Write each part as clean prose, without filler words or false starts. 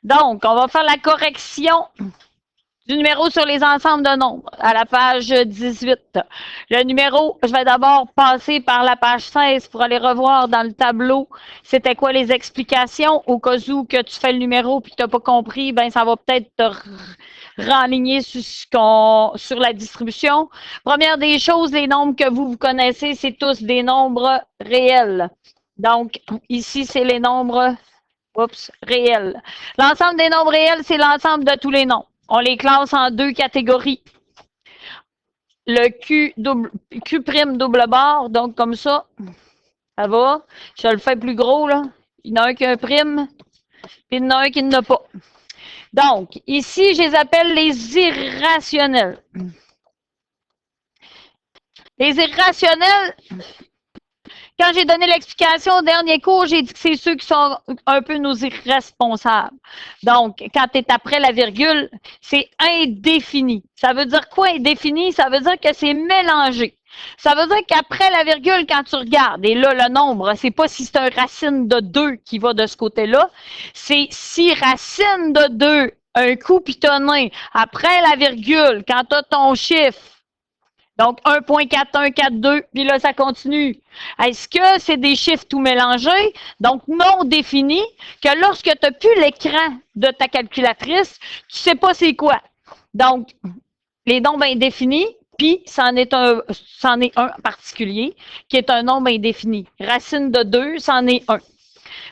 Donc, on va faire la correction du numéro sur les ensembles de nombres à la page 18. Le numéro, je vais d'abord passer par la page 16 pour aller revoir dans le tableau c'était quoi les explications. Au cas où que tu fais le numéro et que tu n'as pas compris, ben ça va peut-être te renligner sur la distribution. Première des choses, les nombres que vous connaissez, c'est tous des nombres réels. Donc, ici, c'est les nombres réels. L'ensemble des nombres réels, c'est l'ensemble de tous les nombres. On les classe en deux catégories. Le Q' double barre, donc comme ça, ça va. Je le fais plus gros, là. Il y en a un qui a un prime, puis il y en a un qui n'en a pas. Donc, ici, je les appelle les irrationnels. Les irrationnels, quand j'ai donné l'explication au dernier cours, j'ai dit que c'est ceux qui sont un peu nos irresponsables. Donc, quand tu es après la virgule, c'est indéfini. Ça veut dire quoi indéfini? Ça veut dire que c'est mélangé. Ça veut dire qu'après la virgule, quand tu regardes, et là, le nombre, c'est pas si c'est un racine de 2 qui va de ce côté-là, c'est si racine de 2, un coup pitonné, après la virgule, quand tu as ton chiffre, donc 1.4142, puis là, ça continue. Est-ce que c'est des chiffres tout mélangés, donc non définis, que lorsque tu n'as plus l'écran de ta calculatrice, tu ne sais pas c'est quoi. Donc, les nombres indéfinis, puis c'en est un particulier, qui est un nombre indéfini. Racine de 2, c'en est un.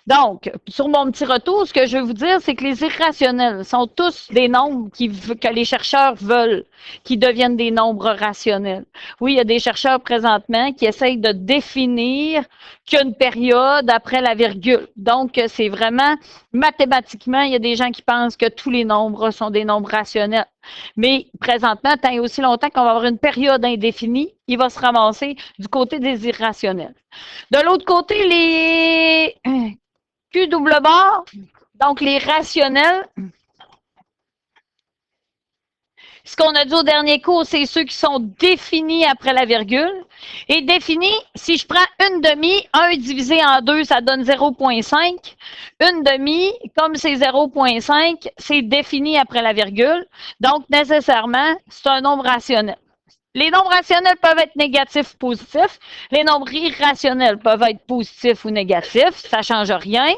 Donc, sur mon petit retour, ce que je veux vous dire, c'est que les irrationnels sont tous des nombres que les chercheurs veulent qui deviennent des nombres rationnels. Oui, il y a des chercheurs présentement qui essayent de définir qu'une période après la virgule. Donc, c'est vraiment mathématiquement, il y a des gens qui pensent que tous les nombres sont des nombres rationnels. Mais présentement, tant et aussi longtemps qu'on va avoir une période indéfinie, il va se ramasser du côté des irrationnels. De l'autre côté, les Q double barre, donc les rationnels. Ce qu'on a dit au dernier cours, c'est ceux qui sont définis après la virgule. Et définis, si je prends une demi, 1 divisé en 2, ça donne 0,5. Une demi, comme c'est 0,5, c'est défini après la virgule. Donc, nécessairement, c'est un nombre rationnel. Les nombres rationnels peuvent être négatifs ou positifs. Les nombres irrationnels peuvent être positifs ou négatifs. Ça ne change rien.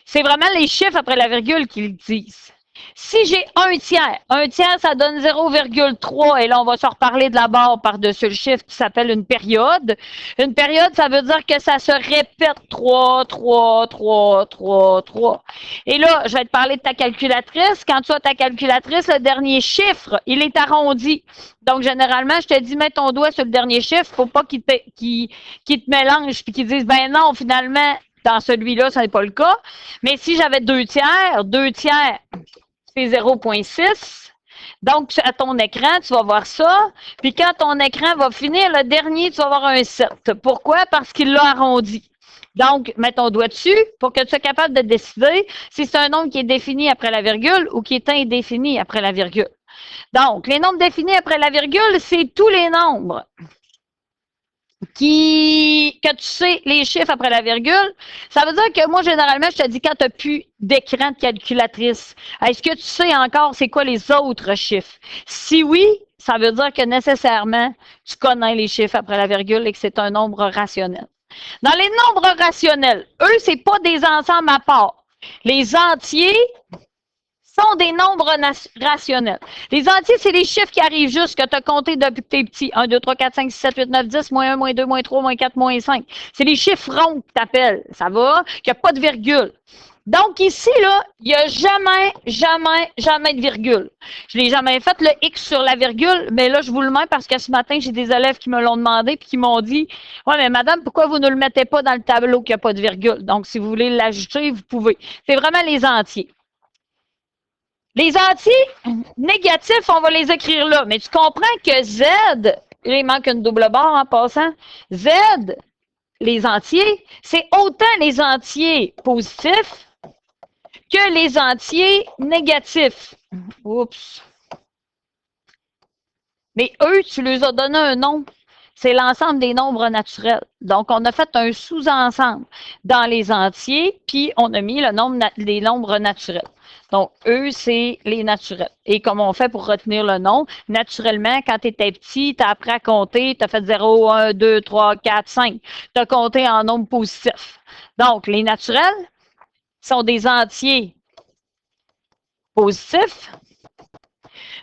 C'est vraiment les chiffres après la virgule qui le disent. Si j'ai un tiers, ça donne 0,3. Et là, on va se reparler de la barre par-dessus le chiffre qui s'appelle une période. Une période, ça veut dire que ça se répète 3, 3, 3, 3, 3. Et là, je vais te parler de ta calculatrice. Quand tu as ta calculatrice, le dernier chiffre, il est arrondi. Donc, généralement, je te dis, mets ton doigt sur le dernier chiffre. Il ne faut pas qu'il te mélange et qu'il dise, ben non, finalement, dans celui-là, ce n'est pas le cas. Mais si j'avais 2 tiers, c'est 0,6. Donc, à ton écran, tu vas voir ça. Puis quand ton écran va finir, le dernier, tu vas avoir un 7. Pourquoi? Parce qu'il l'a arrondi. Donc, mets ton doigt dessus pour que tu sois capable de décider si c'est un nombre qui est défini après la virgule ou qui est indéfini après la virgule. Donc, les nombres définis après la virgule, c'est tous les nombres que tu sais les chiffres après la virgule. Ça veut dire que moi, généralement, je te dis quand tu n'as plus d'écran de calculatrice, est-ce que tu sais encore c'est quoi les autres chiffres? Si oui, ça veut dire que nécessairement, tu connais les chiffres après la virgule et que c'est un nombre rationnel. Dans les nombres rationnels, eux, ce n'est pas des ensembles à part. Les entiers sont des nombres rationnels. Les entiers, c'est les chiffres qui arrivent juste, que tu as compté depuis que tu es petit. 1, 2, 3, 4, 5, 6, 7, 8, 9, 10, moins 1, moins 2, moins 3, moins 4, moins 5. C'est les chiffres ronds que tu appelles. Ça va? Qu'il n'y a pas de virgule. Donc, ici, là, il n'y a jamais de virgule. Je n'ai jamais fait le X sur la virgule, mais là, je vous le mets parce que ce matin, j'ai des élèves qui me l'ont demandé et qui m'ont dit « Ouais, mais madame, pourquoi vous ne le mettez pas dans le tableau qu'il n'y a pas de virgule? » Donc, si vous voulez l'ajouter, vous pouvez. C'est vraiment les entiers. Les entiers négatifs, on va les écrire là. Mais tu comprends que Z, il manque une double barre en passant. Z, les entiers, c'est autant les entiers positifs que les entiers négatifs. Oups. Mais eux, tu leur as donné un nom. c'est l'ensemble des nombres naturels. Donc, on a fait un sous-ensemble dans les entiers, puis on a mis les nombres naturels. Donc, eux, c'est les naturels. Et comme on fait pour retenir le nombre, naturellement, quand tu étais petit, tu as appris à compter, tu as fait 0, 1, 2, 3, 4, 5. Tu as compté en nombre positif. Donc, les naturels sont des entiers positifs.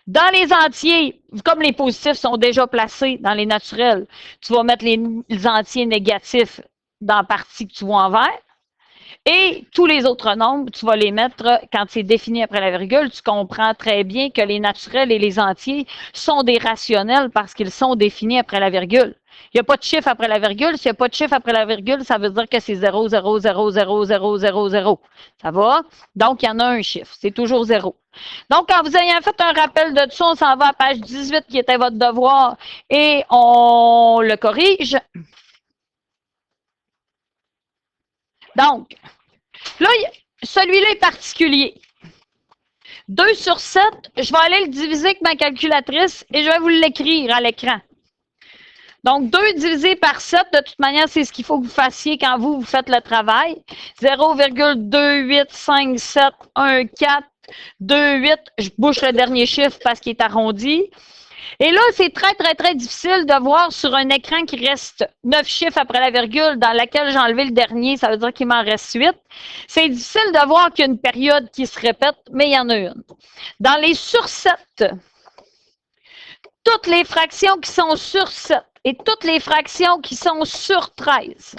Dans les entiers, comme les positifs sont déjà placés dans les naturels, tu vas mettre les entiers négatifs dans la partie que tu vois en vert. Et tous les autres nombres, tu vas les mettre quand c'est défini après la virgule. Tu comprends très bien que les naturels et les entiers sont des rationnels parce qu'ils sont définis après la virgule. Il n'y a pas de chiffre après la virgule. S'il n'y a pas de chiffre après la virgule, ça veut dire que c'est 0, 0, 0, 0, 0, 0, 0. Ça va? Donc, il y en a un chiffre. C'est toujours 0. Donc, quand vous ayez fait un rappel de tout, on s'en va à page 18 qui était votre devoir et on le corrige. Donc, là, celui-là est particulier. 2 sur 7, je vais aller le diviser avec ma calculatrice et je vais vous l'écrire à l'écran. Donc, 2 divisé par 7, de toute manière, c'est ce qu'il faut que vous fassiez quand vous faites le travail. 0,285714, 28, je bouche le dernier chiffre parce qu'il est arrondi. Et là, c'est très, très, très difficile de voir sur un écran qui reste 9 chiffres après la virgule, dans laquelle j'ai enlevé le dernier, ça veut dire qu'il m'en reste 8. C'est difficile de voir qu'il y a une période qui se répète, mais il y en a une. Dans les sur 7, toutes les fractions qui sont sur 7 et toutes les fractions qui sont sur 13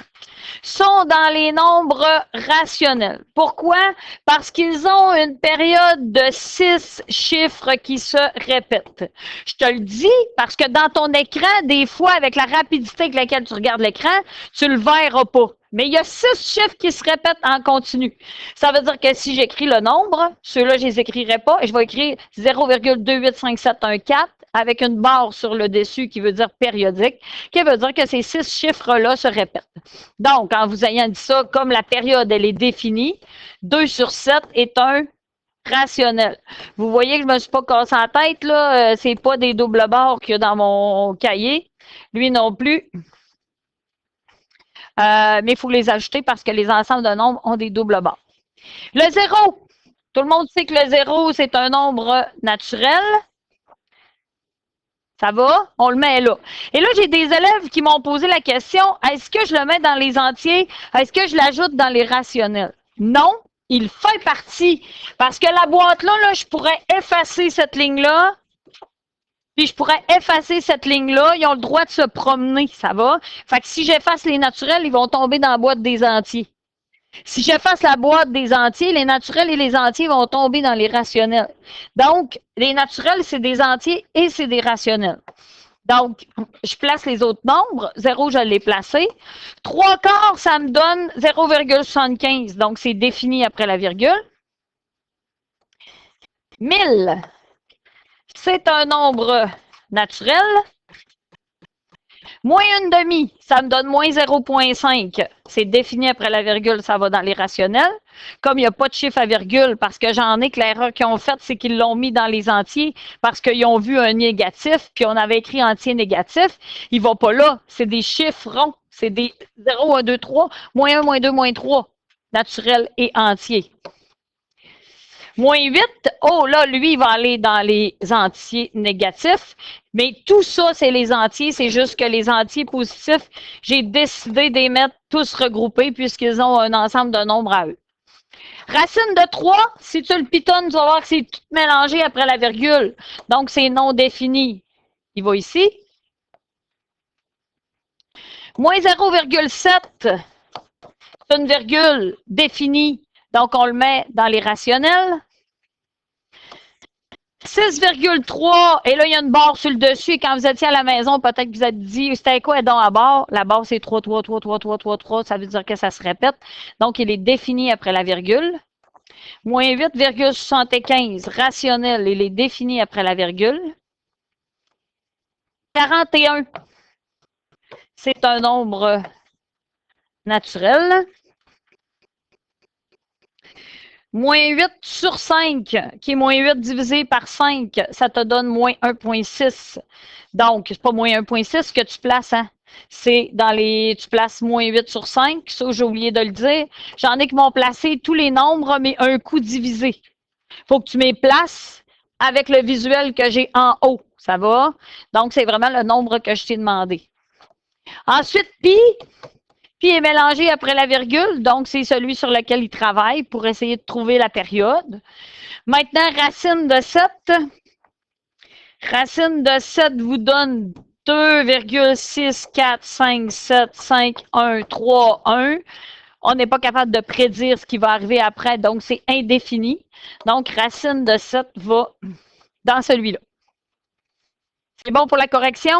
sont dans les nombres rationnels. Pourquoi? Parce qu'ils ont une période de 6 chiffres qui se répètent. Je te le dis parce que dans ton écran, des fois, avec la rapidité avec laquelle tu regardes l'écran, tu ne le verras pas. Mais il y a 6 chiffres qui se répètent en continu. Ça veut dire que si j'écris le nombre, ceux-là, je ne les écrirai pas et je vais écrire 0,285714 avec une barre sur le dessus qui veut dire périodique, qui veut dire que ces 6 chiffres-là se répètent. Donc, en vous ayant dit ça, comme la période, elle est définie, 2 sur 7 est un rationnel. Vous voyez que je ne me suis pas cassé la tête, là. C'est pas des doubles barres qu'il y a dans mon cahier. Lui non plus. Mais il faut les ajouter parce que les ensembles de nombres ont des doubles barres. Le 0. Tout le monde sait que le 0, c'est un nombre naturel. Ça va? On le met là. Et là, j'ai des élèves qui m'ont posé la question, est-ce que je le mets dans les entiers? Est-ce que je l'ajoute dans les rationnels? Non, il fait partie. Parce que la boîte-là, là, je pourrais effacer cette ligne-là. Puis je pourrais effacer cette ligne-là. Ils ont le droit de se promener, ça va? Fait que si j'efface les naturels, ils vont tomber dans la boîte des entiers. Si j'efface la boîte des entiers, les naturels et les entiers vont tomber dans les rationnels. Donc, les naturels, c'est des entiers et c'est des rationnels. Donc, je place les autres nombres. 0, je l'ai placé. 3/4, ça me donne 0,75. Donc, c'est défini après la virgule. 1000, c'est un nombre naturel. Moins une demi, ça me donne moins 0,5. C'est défini après la virgule, ça va dans les rationnels. Comme il n'y a pas de chiffre à virgule, parce que j'en ai que l'erreur qu'ils ont faite, c'est qu'ils l'ont mis dans les entiers, parce qu'ils ont vu un négatif, puis on avait écrit entier négatif. Il ne va pas là. C'est des chiffres ronds. C'est des 0, 1, 2, 3, moins 1, moins 2, moins 3, naturel et entier. Moins 8, oh là, lui, il va aller dans les entiers négatifs. Mais tout ça, c'est les entiers. C'est juste que les entiers positifs, j'ai décidé de les mettre tous regroupés puisqu'ils ont un ensemble de nombres à eux. Racine de 3, si tu le pitonnes, tu vas voir que c'est tout mélangé après la virgule. Donc, c'est non défini. Il va ici. Moins 0,7, c'est une virgule définie. Donc, on le met dans les rationnels. 6,3, et là, il y a une barre sur le dessus. Et quand vous étiez à la maison, peut-être que vous êtes dit, c'était quoi dans la barre? La barre, c'est 3, 3, 3, 3, 3, 3, 3. Ça veut dire que ça se répète. Donc, il est défini après la virgule. Moins 8,75, rationnel, il est défini après la virgule. 41, c'est un nombre naturel. Moins 8 sur 5, qui est moins 8 divisé par 5, ça te donne moins 1,6. Donc, c'est pas moins 1,6 que tu places, hein? C'est dans les. Tu places moins 8 sur 5. Ça, j'ai oublié de le dire. J'en ai qui m'ont placé tous les nombres, mais un coup divisé. Il faut que tu les places avec le visuel que j'ai en haut. Ça va? Donc, c'est vraiment le nombre que je t'ai demandé. Ensuite, pi. Pi est mélangé après la virgule, donc c'est celui sur lequel il travaille pour essayer de trouver la période. Maintenant, racine de 7. Racine de 7 vous donne 2,6457513 On n'est pas capable de prédire ce qui va arriver après, donc c'est indéfini. Donc, racine de 7 va dans celui-là. C'est bon pour la correction?